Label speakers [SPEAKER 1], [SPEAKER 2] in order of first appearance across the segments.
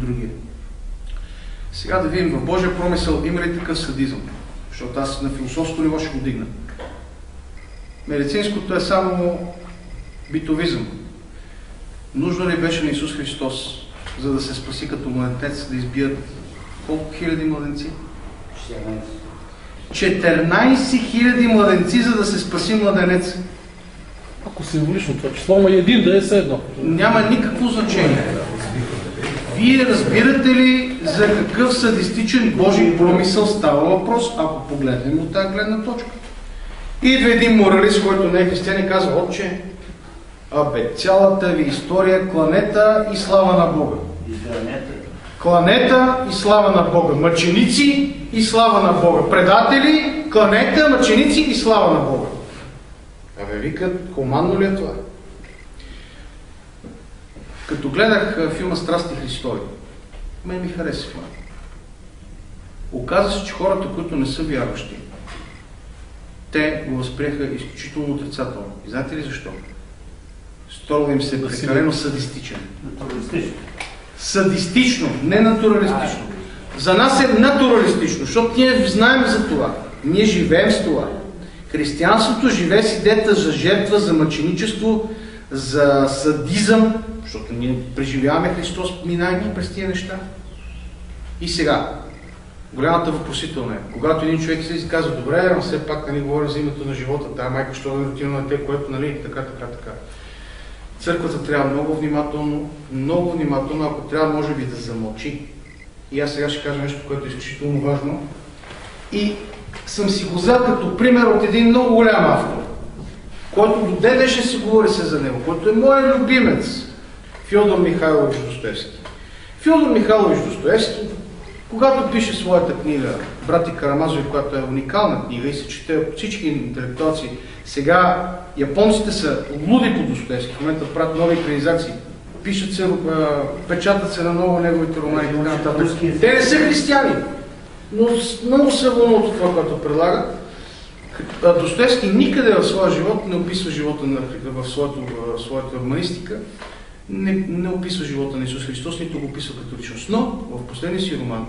[SPEAKER 1] другия. Сега да видим в Божия промисъл има ли такъв садизъм, защото аз на философско ниво ще го дигна. Медицинското е само битовизъм. Нужно ли беше на Исус Христос, за да се спаси като младенец, да избият колко хиляди младенци? 14 хиляди младенци, за да се спаси младенец.
[SPEAKER 2] Ако символично това число, ма един да е все едно.
[SPEAKER 1] Няма никакво значение. Вие разбирате ли за какъв садистичен Божий промисъл става въпрос, ако погледнем от тази гледна точка? Идва един моралист, който не е християн и казва: отче, абе, цялата ви история, кланета и слава на Бога. Кланета и слава на Бога. Мъченици и слава на Бога. Предатели, кланета, мъченици и слава на Бога. Абе, викат, хуманно ли е това? Като гледах филма Страсти Христови, мен ми хареса това. Оказва се, че хората, които не са вярващи, те го възприеха изключително отрицателно. И знаете ли защо? Струва им се прекалено садистичен. Садистично, не натуралистично. За нас е натуралистично, защото ние знаем за това. Ние живеем с това. Християнството живее с идеята за жертва, за мъченичество, за садизъм, защото ние преживяваме Христос, минайки през тия неща. И сега, голямата въпросителна е, когато един човек се изказва: добре, но все пак нали, говорим за името на живота, тая майка, що да рутина на те, което, нали, така. Църквата трябва много внимателно, ако трябва, може би да замълчи. И аз сега ще кажа нещо, което е изключително важно. И съм си го взел като пример от един много голям автор, който до ден днешен се говори се за него, който е моят любимец, Фьодор Михайлович Достоевски. Фьодор Михайлович Достоевски, когато пише своята книга Брати Карамазови, която е уникална книга и се чете от всички интелектуалци, сега японците са луди по Достоевски, в момента правят нови екранизации, пишат се, печатат се на ново неговите романи. Те не са християни, но много се вълнуват от това, което предлагат. Достоевски никъде в своя живот не описва живота в своята романистика, не описва живота на Исус Христос, нито го описва като личност. Но в последния си роман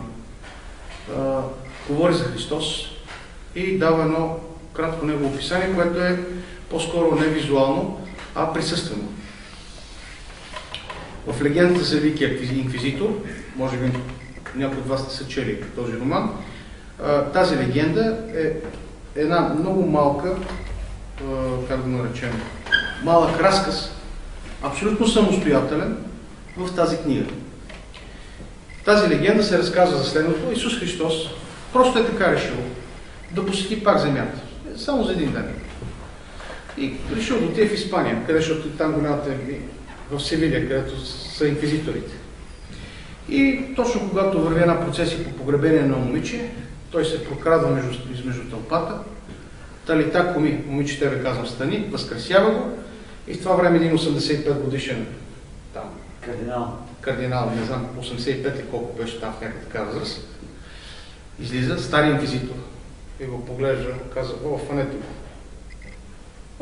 [SPEAKER 1] говори за Христос и дава едно кратко негово описание, което е по-скоро не визуално, а присъствено. В легендата за Великия инквизитор, може би някои от вас не са чели този роман, тази легенда е една много малка, как да наречем, малък разказ, абсолютно самостоятелен в тази книга. Тази легенда се разказва за следното: Исус Христос просто е така решил да посети пак земята. Само за един ден. И решил да отиде в Испания, защото там голямата в Севилия, където са инквизиторите. И точно когато върви една процесия по погребение на момиче, той се прокрадва между тълпата. Талита коми, момичето да казвам, стани, възкресява го и в това време един 85 годишен там кардинал, не знам, 85 ли колко беше там в някаква така възраст, излиза стари инквизитор и го поглежда, казва: о, фанете го.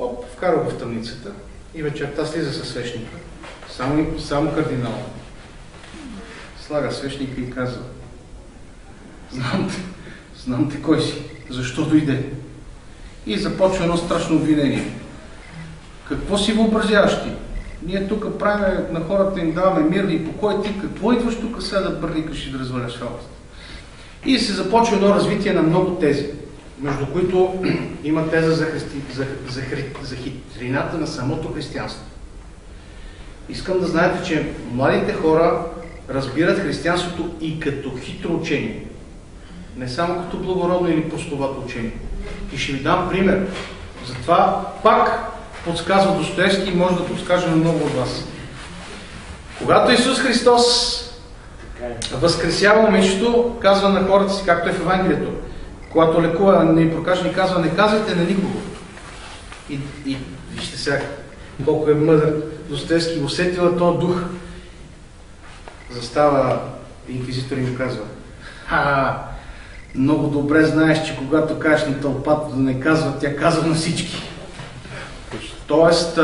[SPEAKER 1] Оп, вкара го в тъмницата и вечерта слиза със свещника, само кардинал. Слага свещника и казва: знам те кой си, защо дойде? И започва едно страшно обвинение. Какво си въобразяваш ти? Ние тук правим на хората, им даваме мир и покой, ти какво идваш тук сега да бърникаш и да разваляш работата? И се започва едно развитие на много тези, между които има теза за хитрината на самото християнство. Искам да знаете, че младите хора разбират християнството и като хитро учение, не само като благородно или простовато учение. И ще ви дам пример. Затова пак подсказва Достоевски и може да подскаже на много от вас. Когато Исус Христос възкресява момичето, казва на хората си, както е в Евангелието, когато лекува непрокажени, казва: не казвайте на никого. И вижте сега колко е мъдър Достоевски, усетила този дух. Застава инквизитор и му казва: много добре знаеш, че когато кажеш на тълпата да не казва, тя казва на всички. Тоест,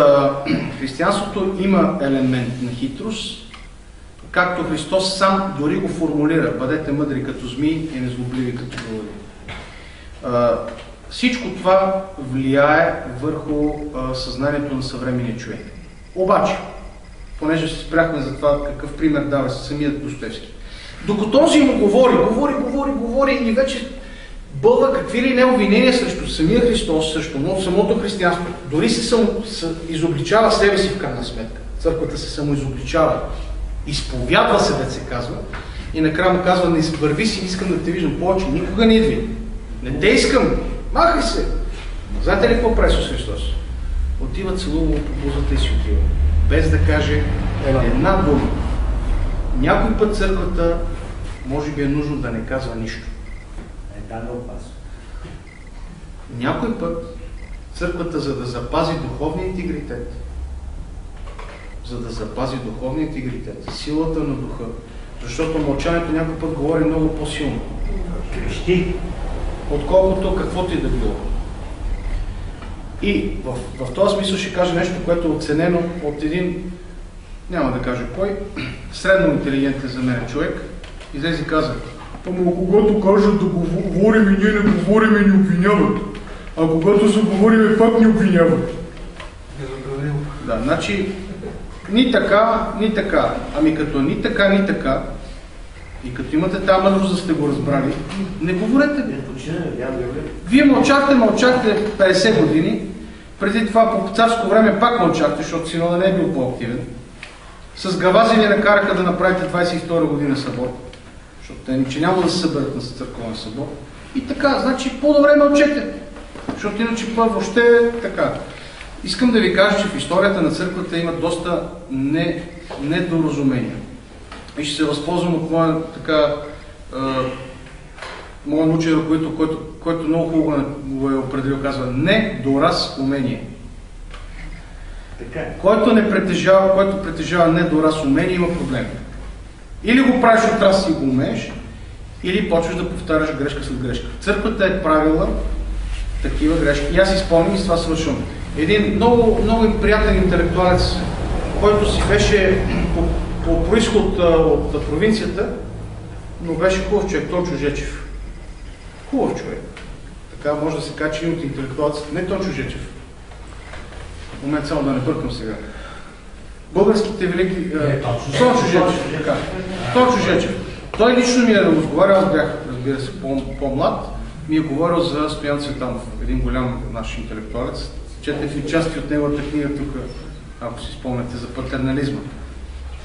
[SPEAKER 1] християнството има елемент на хитрост, както Христос сам дори го формулира. Бъдете мъдри като змии и незлобливи като вълни. Всичко това влияе върху съзнанието на съвременния човек. Обаче, понеже се спряхме за това какъв пример дава самият Достоевски, докато този му говори и вече бълва какви ли не обвинения срещу самия Христос, срещу самото християнство, дори се изобличава себе си в крайна сметка. Църквата се самоизобличава, изповядва се, да се казва, и накрая му казва: не върви си, искам да те виждам повече, никога не идви. Не те искам, махай се. Знаете ли какво прави Исус Христос? Отива, целува по бузата и си отива, без да каже една дума. Някой път църквата може би е нужно да не казва нищо. Някой път църквата, за да запази духовния интегритет, силата на духа, защото мълчанието някой път говори много по-силно, отколкото каквото и да било. И в този смисъл ще кажа нещо, което е оценено от един, няма да кажа кой, средно интелигентен за мен човек, излезе и каза: ама когато кажат да говорим и ние не говорим и ни обвиняват, а когато заговорим пак ни обвиняват. Да, значи ни така, ни така. Ами като ни така, ни така, и като имате тази мъдрост да сте го разбрали, не говорете. Вие мълчахте 50 години, преди това по царско време пак мълчахте, защото синода не е бил по-активен. С гавази ви накараха да направите 22 година събор, защото те че няма да се съберат на църковен събор. И така, значи по-добре мълчете, защото иначе въобще е така. Искам да ви кажа, че в историята на църквата има доста недоразумения. И ще се възползвам от моя научен ръководител, който много хубаво го е определил, казва: недоразумение. Който притежава недоразумение, има проблем. Или го правиш от раз и го умееш, или почваш да повтаряш грешка след грешка. Църквата е правила такива грешки. И аз изпълним и с това свършвам. Един много приятен интелектуалец, който си беше по произход от провинцията, но беше хубав човек, Тончо Жечев. Хубав човек. Така може да се каже, че от интелектуалците. Не Тончо Жечев. В момент само да не бъркам сега. Българските велики... Тончо Жечев. Тончо Жечев. Той лично ми е разговарял, аз бях, разбира се, по-млад, ми е говорил за Стоян Цветанов, един голям наш интелектуалец. Четете ви части от неговата книга тук, ако си спомняте, за патернализма.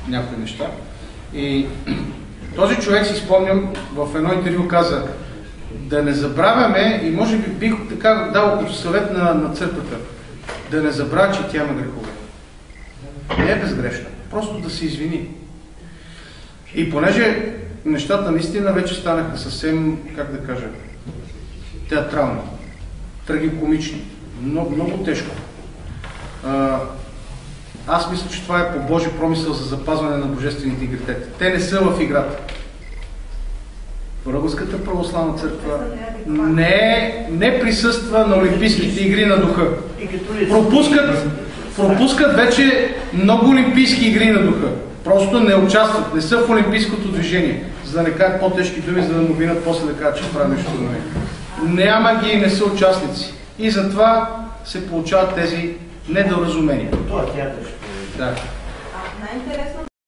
[SPEAKER 1] Някои неща. И този човек, си спомням, в едно интервю каза: да не забравяме, и може би бих така дал като съвет на църквата, да не забравя, че тя има грехове. Не е безгрешна, просто да се извини. И понеже нещата наистина вече станаха съвсем, как да кажа, театрални, трагикомични, много тежко. Аз мисля, че това е по Божи промисъл за запазване на божествения интегритет. Те не са в играта. Българската православна църква не присъства на Олимпийските игри на духа. Пропускат вече много Олимпийски игри на духа. Просто не участват, не са в олимпийското движение, за да не кажат по-тежки думи, за да му винат после да кажат, че прави нещо друго. Няма ги и не са участници. И затова се получават тези недоразумения.
[SPEAKER 3] Това театър ще
[SPEAKER 1] да.
[SPEAKER 4] Най-интересно